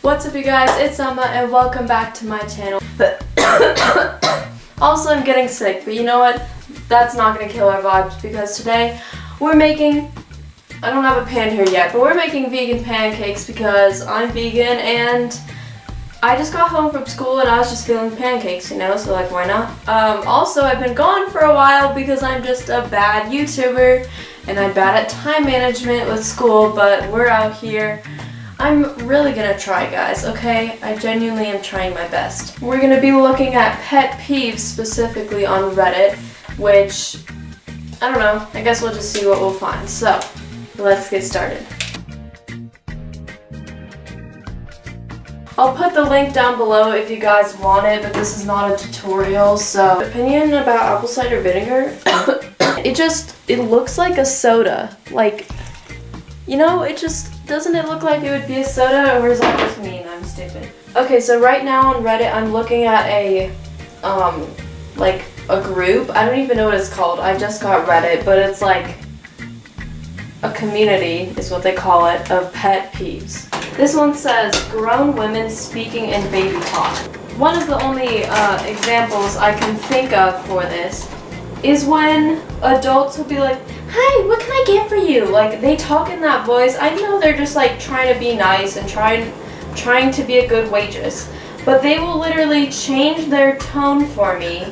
What's up you guys, it's Emma and welcome back to my channel. Also, I'm getting sick, but you know what? That's not gonna kill our vibes because today we're making, I don't have a pan here yet, but we're making vegan pancakes because I'm vegan and I just got home from school and I was just feeling pancakes, you know, so like why not? Also, I've been gone for a while because I'm just a bad YouTuber and I'm bad at time management with school, but we're out here. I'm really gonna try, guys, okay? I genuinely am trying my best. We're gonna be looking at pet peeves specifically on Reddit, which, I don't know, I guess we'll just see what we'll find. So, let's get started. I'll put the link down below if you guys want it, but this is not a tutorial, so. Opinion about apple cider vinegar? It looks like a soda. Like, you know, doesn't it look like it would be a soda, or is that just me and I'm stupid? Okay, so right now on Reddit, I'm looking at a group. I don't even know what it's called. I just got Reddit, but it's like a community, is what they call it, of pet peeves. This one says, grown women speaking in baby talk. One of the only examples I can think of for this is when adults will be like, "Hi, what can I get for you?" Like, they talk in that voice. I know they're just like trying to be nice and trying to be a good waitress, but they will literally change their tone for me,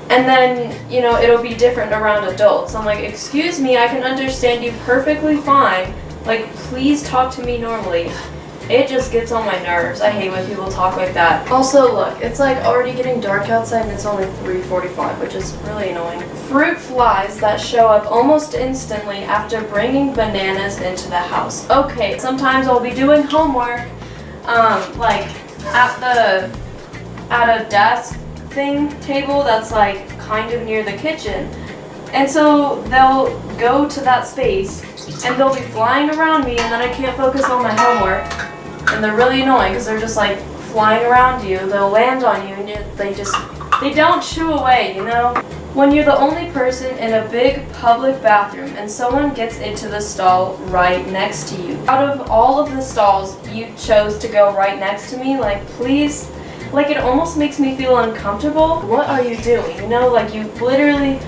and then, you know, it'll be different around adults. I'm like, "Excuse me, I can understand you perfectly fine. Like, please talk to me normally." It just gets on my nerves. I hate when people talk like that. Also, look, it's like already getting dark outside and it's only 3:45, which is really annoying. Fruit flies that show up almost instantly after bringing bananas into the house. Okay, sometimes I'll be doing homework, like at a desk table that's like kind of near the kitchen. And so they'll go to that space and they'll be flying around me, and then I can't focus on my homework. And they're really annoying because they're just like flying around you. They'll land on you and they don't shoo away, you know? When you're the only person in a big public bathroom and someone gets into the stall right next to you. Out of all of the stalls, you chose to go right next to me, like, please. Like, it almost makes me feel uncomfortable. What are you doing? You know, like, you literally,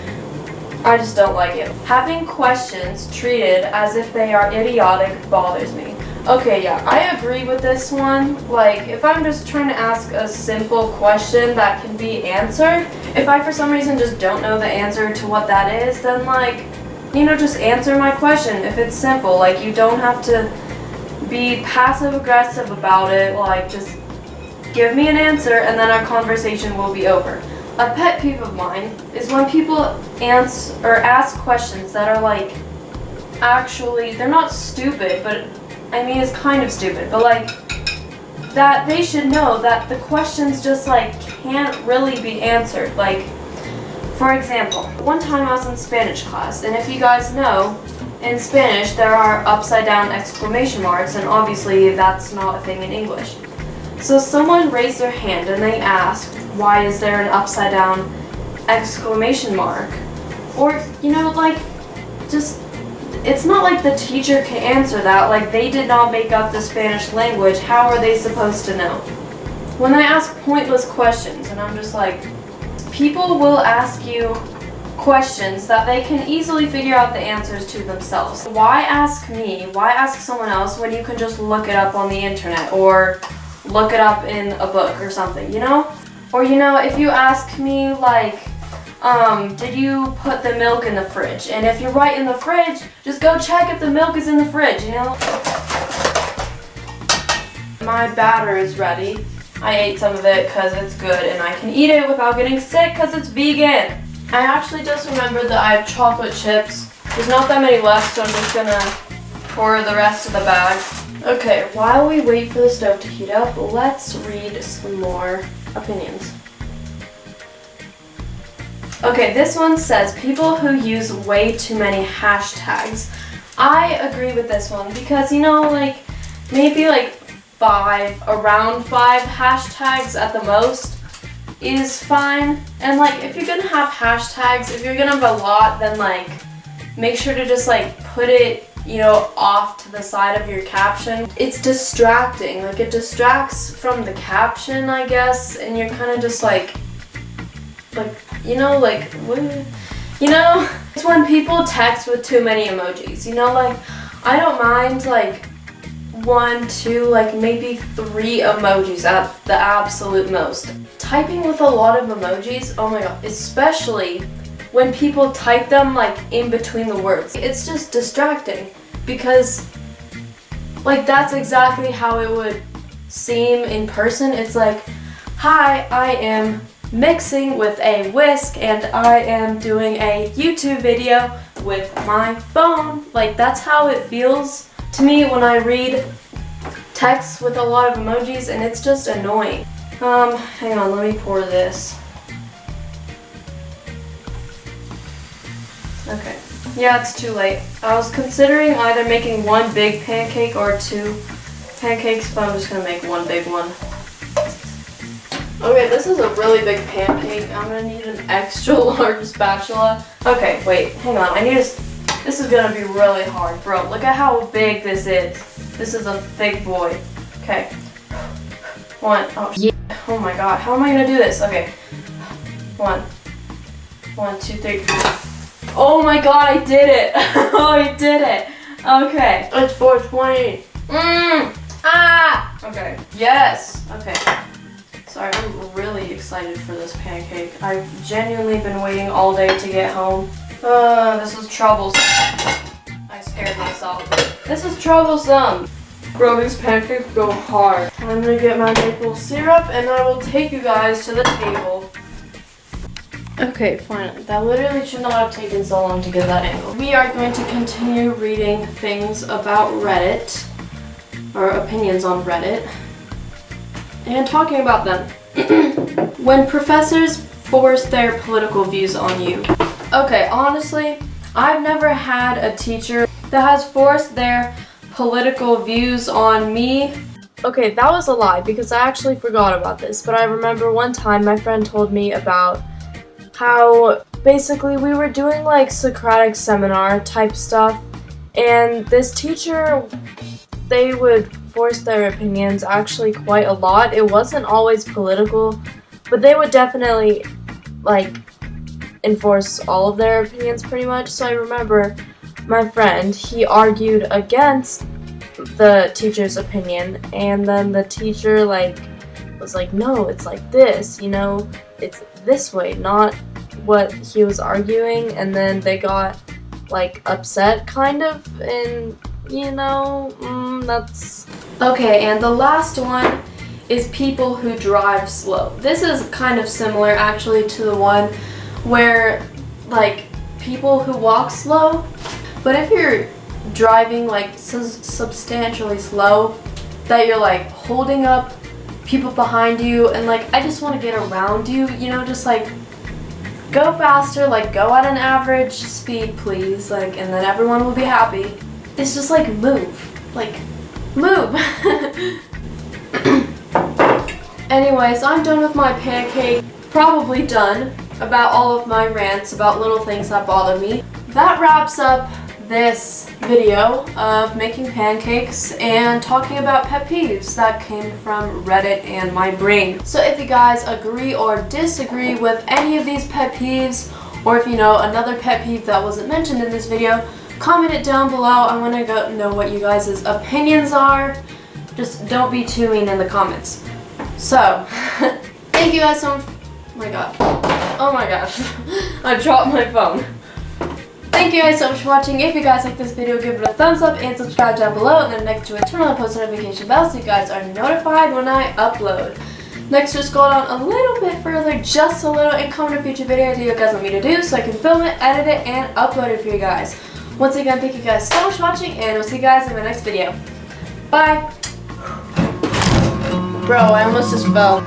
I just don't like it. Having questions treated as if they are idiotic bothers me. Okay, yeah, I agree with this one. Like, if I'm just trying to ask a simple question that can be answered, if I for some reason just don't know the answer to what that is, then like, you know, just answer my question if it's simple. Like, you don't have to be passive aggressive about it. Like, just give me an answer and then our conversation will be over. A pet peeve of mine is when people answer or ask questions that are like, actually, they're not stupid, but I mean, it's kind of stupid, but like, that they should know that the questions just like can't really be answered. Like, for example, one time I was in Spanish class, and if you guys know, in Spanish there are upside down exclamation marks, and obviously that's not a thing in English. So someone raised their hand and they asked, why is there an upside down exclamation mark? Or, you know, like, just, it's not like the teacher can answer that. Like, they did not make up the Spanish language. How are they supposed to know? When I ask pointless questions, and I'm just like, people will ask you questions that they can easily figure out the answers to themselves. Why ask me? Why ask someone else when you can just look it up on the internet or look it up in a book or something, you know? Or, you know, if you ask me, like, did you put the milk in the fridge? And if you're right in the fridge, just go check if the milk is in the fridge, you know? My batter is ready. I ate some of it because it's good and I can eat it without getting sick because it's vegan. I actually just remembered that I have chocolate chips. There's not that many left, so I'm just gonna pour the rest of the bag. Okay, while we wait for the stove to heat up, let's read some more opinions. Okay, this one says, people who use way too many hashtags. I agree with this one because, you know, like, maybe like around five hashtags at the most is fine. And like, if you're gonna have hashtags, if you're gonna have a lot, then like, make sure to just like put it you know, off to the side of your caption. It's distracting. Like, it distracts from the caption, I guess, and you're kind of just like, you know, like, what? You know? It's when people text with too many emojis, you know, like, I don't mind, like, 1, 2, like, maybe 3 emojis at the absolute most. Typing with a lot of emojis, oh my god, especially when people type them, like, in between the words. It's just distracting, because, like, that's exactly how it would seem in person. It's like, hi, I am mixing with a whisk and I am doing a YouTube video with my phone. Like, that's how it feels to me when I read texts with a lot of emojis, and it's just annoying. Hang on, let me pour this. Okay. Yeah, it's too late. I was considering either making 1 big pancake or 2 pancakes, but I'm just gonna make 1 big one. Okay, this is a really big pancake. I'm gonna need an extra large spatula. Okay, wait, hang on. This is gonna be really hard. Bro, look at how big this is. This is a big boy. Okay. 1. Oh, yeah. Oh my god, how am I gonna do this? Okay. 1, 2, 3. Oh my god, I did it! Oh, I did it! Okay. It's 420. Okay. Yes! Okay. Sorry, I'm really excited for this pancake. I've genuinely been waiting all day to get home. This is troublesome. I scared myself. This is troublesome. Bro, these pancakes go hard. I'm gonna get my maple syrup and I will take you guys to the table. Okay, finally. That literally should not have taken so long to get that angle. We are going to continue reading things about Reddit, or opinions on Reddit, and talking about them. When professors force their political views on you. Okay, honestly, I've never had a teacher that has forced their political views on me. Okay, that was a lie because I actually forgot about this, but I remember one time my friend told me about how basically we were doing like Socratic seminar type stuff, and this teacher, they would force their opinions actually quite a lot. It wasn't always political, but they would definitely like enforce all of their opinions pretty much. So I remember my friend, he argued against the teacher's opinion, and then the teacher like was like, no, it's like this, you know, it's this way, not what he was arguing. And then they got like upset kind of, and you know, that's okay. And the last one is people who drive slow. This is kind of similar actually to the one where like people who walk slow, but if you're driving like substantially slow, that you're like holding up people behind you, and like I just want to get around you, you know, just like go faster, like go at an average speed please, like, and then everyone will be happy. It's just like move. Anyways, I'm done with my pancake. Probably done about all of my rants about little things that bother me. That wraps up this video of making pancakes and talking about pet peeves that came from Reddit and my brain. So if you guys agree or disagree with any of these pet peeves, or if you know another pet peeve that wasn't mentioned in this video, comment it down below. I want to know what you guys' opinions are. Just don't be too mean in the comments. So, thank you guys so much. Oh my god. Oh my gosh. I dropped my phone. Thank you guys so much for watching. If you guys like this video, give it a thumbs up and subscribe down below, and then next to it, turn on the post notification bell so you guys are notified when I upload. Next, just scroll down a little bit further, just a little, and comment a future video that you guys want me to do so I can film it, edit it, and upload it for you guys. Once again, thank you guys so much for watching, and we'll see you guys in my next video. Bye! Bro, I almost just fell.